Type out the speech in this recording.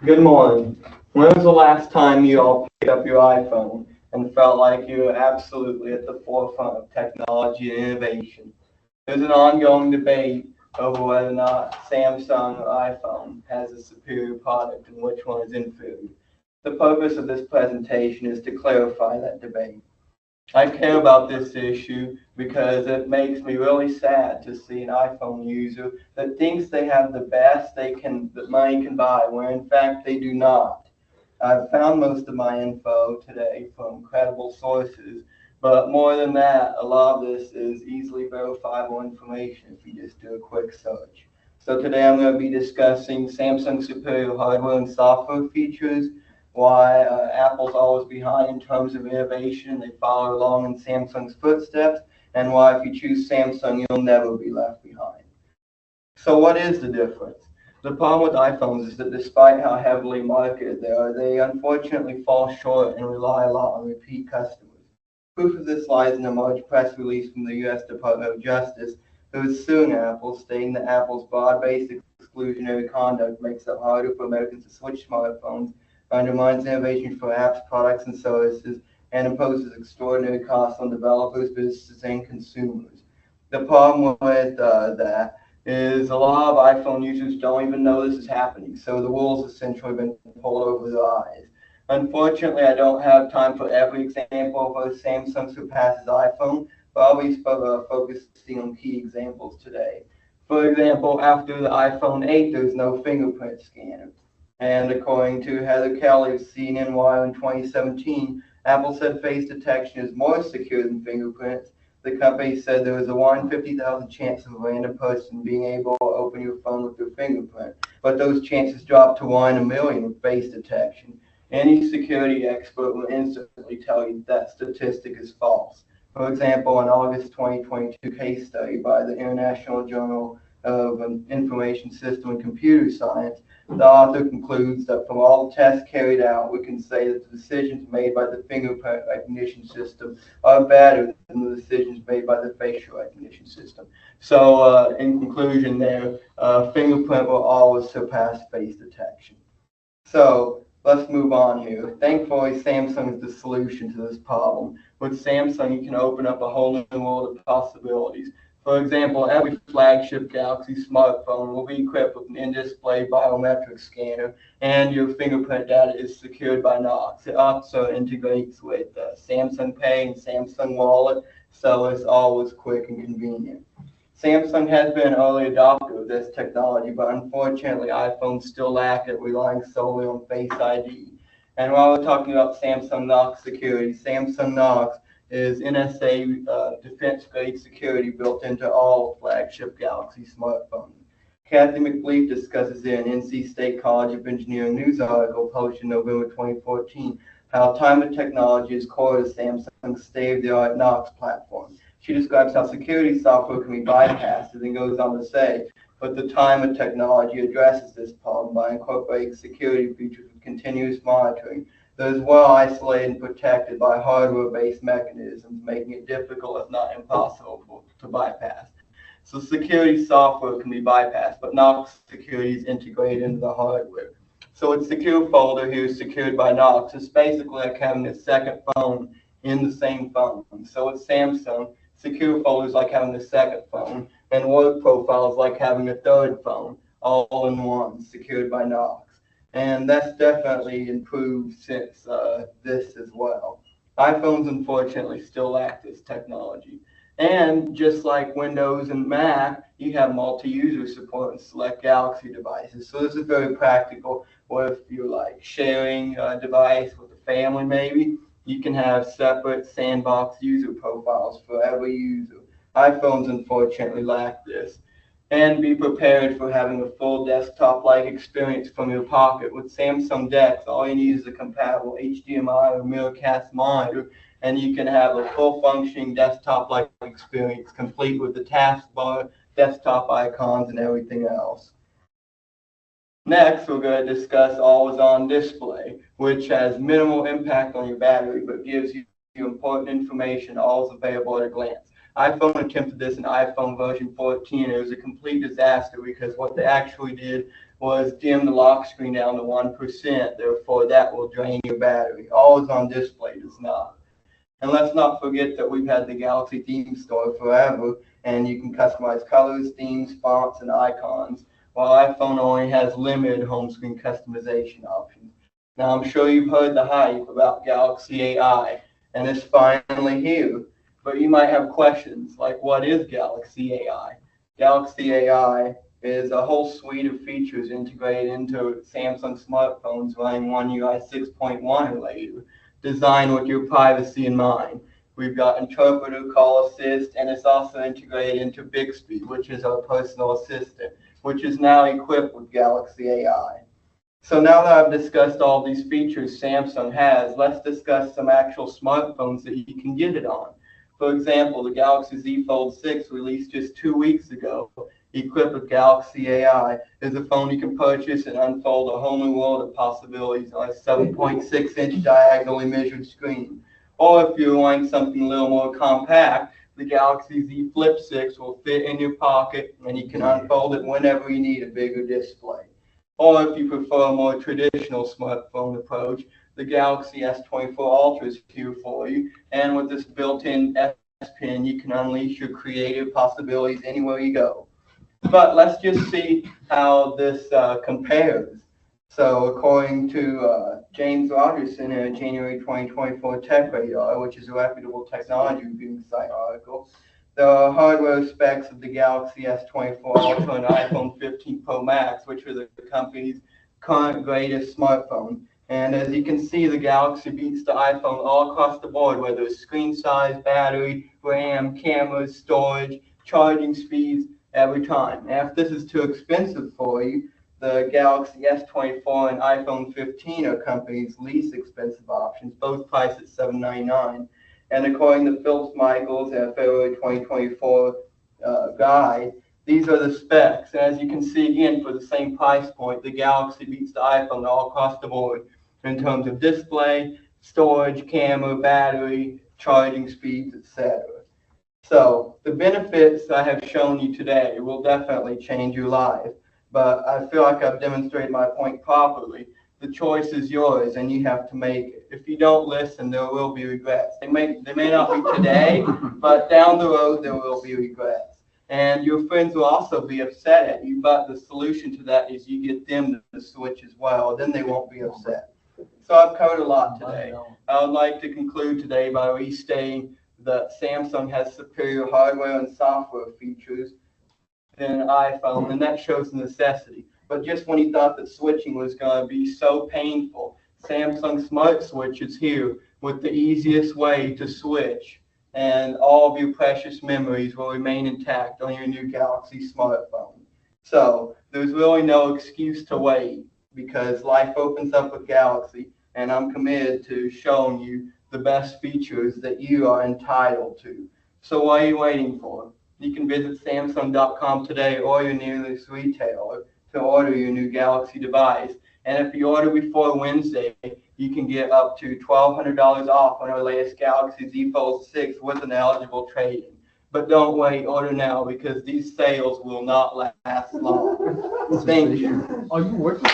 Good morning. When was the last time you all picked up your iPhone and felt like you were absolutely at the forefront of technology and innovation? There's an ongoing debate over whether or not Samsung or iPhone has a superior product and which one is inferior. The purpose of this presentation is to clarify that debate. I care about this issue because it makes me really sad to see an iPhone user that thinks they have the best that money can buy, where in fact they do not. I've found most of my info today from credible sources, but more than that, a lot of this is easily verifiable information if you just do a quick search. So today I'm going to be discussing Samsung's superior hardware and software features, why Apple's always behind in terms of innovation, they follow along in Samsung's footsteps, and why if you choose Samsung, you'll never be left behind. So what is the difference? The problem with iPhones is that despite how heavily marketed they are, they unfortunately fall short and rely a lot on repeat customers. Proof of this lies in a March press release from the U.S. Department of Justice, who is suing Apple, stating that Apple's broad-based exclusionary conduct makes it harder for Americans to switch smartphones, undermines innovation for apps, products, and services, and imposes extraordinary costs on developers, businesses, and consumers. The problem with that is a lot of iPhone users don't even know this is happening, so the wool's essentially been pulled over their eyes. Unfortunately, I don't have time for every example of where Samsung surpasses iPhone, but I'll be focusing on key examples today. For example, after the iPhone 8, there's no fingerprint scanner. And according to Heather Kelly of CNNY in 2017, Apple said face detection is more secure than fingerprints. The company said there was a 1 in 50,000 chance of a random person being able to open your phone with their fingerprint, but those chances dropped to 1 in a million with face detection. Any security expert will instantly tell you that statistic is false. For example, an August 2022 case study by the International Journal of Information System and Computer Science, the author concludes that from all the tests carried out, we can say that the decisions made by the fingerprint recognition system are better than the decisions made by the facial recognition system. So, in conclusion, there, fingerprint will always surpass face detection. So let's move on here. Thankfully, Samsung is the solution to this problem. With Samsung, you can open up a whole new world of possibilities. For example, every flagship Galaxy smartphone will be equipped with an in-display biometric scanner, and your fingerprint data is secured by Knox. It also integrates with Samsung Pay and Samsung Wallet, so it's always quick and convenient. Samsung has been an early adopter of this technology, but unfortunately, iPhones still lack it, relying solely on Face ID. And while we're talking about Samsung Knox security, Samsung Knox is NSA defense-grade security built into all flagship Galaxy smartphones. Kathy McLeaf discusses in an NC State College of Engineering news article published in November 2014 how time and technology is core to Samsung's state-of-the-art Knox platform. She describes how security software can be bypassed and then goes on to say, but the time and technology addresses this problem by incorporating security features with continuous monitoring that is well isolated and protected by hardware-based mechanisms, making it difficult, if not impossible, to bypass. So security software can be bypassed, but Knox security is integrated into the hardware. So its secure folder here is secured by Knox. It's basically like having a second phone in the same phone. So with Samsung, secure folders like having a second phone, and work profiles like having a third phone, all in one, secured by Knox. And that's definitely improved since this as well. iPhones, unfortunately, still lack this technology. And just like Windows and Mac, you have multi-user support in select Galaxy devices. So this is very practical. Or if you're like sharing a device with a family maybe, you can have separate sandbox user profiles for every user. iPhones unfortunately lack this. And be prepared for having a full desktop-like experience from your pocket. With Samsung DeX, all you need is a compatible HDMI or Miracast monitor, and you can have a full functioning desktop-like experience, complete with the taskbar, desktop icons, and everything else. Next, we're going to discuss always-on display, which has minimal impact on your battery, but gives you important information always available at a glance. iPhone attempted this in iPhone version 14. It was a complete disaster because what they actually did was dim the lock screen down to 1%. Therefore, that will drain your battery. Always on display does not. And let's not forget that we've had the Galaxy theme store forever, and you can customize colors, themes, fonts, and icons, while iPhone only has limited home screen customization options. Now, I'm sure you've heard the hype about Galaxy AI, and it's finally here. But you might have questions like, what is Galaxy AI? Galaxy AI is a whole suite of features integrated into Samsung smartphones running One UI 6.1 or later, designed with your privacy in mind. We've got interpreter, call assist, and it's also integrated into Bixby, which is our personal assistant, which is now equipped with Galaxy AI. So now that I've discussed all these features Samsung has, let's discuss some actual smartphones that you can get it on. For example, the Galaxy Z Fold 6 released just 2 weeks ago, equipped with Galaxy AI, is a phone you can purchase and unfold a whole new world of possibilities on a 7.6-inch diagonally measured screen. Or if you're wanting something a little more compact, the Galaxy Z Flip 6 will fit in your pocket and you can unfold it whenever you need a bigger display. Or if you prefer a more traditional smartphone approach, the Galaxy S24 Ultra is here for you, and with this built-in S Pen, you can unleash your creative possibilities anywhere you go. But let's just see how this compares. So according to James Rogerson in a January 2024 Tech Radar, which is a reputable technology reviewing site article, the hardware specs of the Galaxy S24 Ultra and iPhone 15 Pro Max, which are the company's current greatest smartphone. And as you can see, the Galaxy beats the iPhone all across the board, whether it's screen size, battery, RAM, cameras, storage, charging speeds, every time. Now, if this is too expensive for you, the Galaxy S24 and iPhone 15 are company's least expensive options, both priced at $799. And according to Phillips Michaels in a February 2024 guide, these are the specs. And as you can see again, for the same price point, the Galaxy beats the iPhone all across the board in terms of display, storage, camera, battery, charging speeds, etc. So the benefits I have shown you today will definitely change your life, but I feel like I've demonstrated my point properly. The choice is yours, and you have to make it. If you don't listen, there will be regrets. They may not be today, but down the road there will be regrets. And your friends will also be upset at you, but the solution to that is you get them to switch as well. Then they won't be upset. So I've covered a lot today. I would like to conclude today by restating that Samsung has superior hardware and software features than iPhone, and that shows necessity. But just when you thought that switching was going to be so painful, Samsung Smart Switch is here with the easiest way to switch, and all of your precious memories will remain intact on your new Galaxy smartphone. So there's really no excuse to wait, because life opens up with Galaxy, and I'm committed to showing you the best features that you are entitled to. So what are you waiting for? You can visit Samsung.com today or your nearest retailer to order your new Galaxy device. And if you order before Wednesday, you can get up to $1,200 off on our latest Galaxy Z Fold 6 with an eligible trade-in. But don't wait, order now, because these sales will not last long. Thank you. Are you working?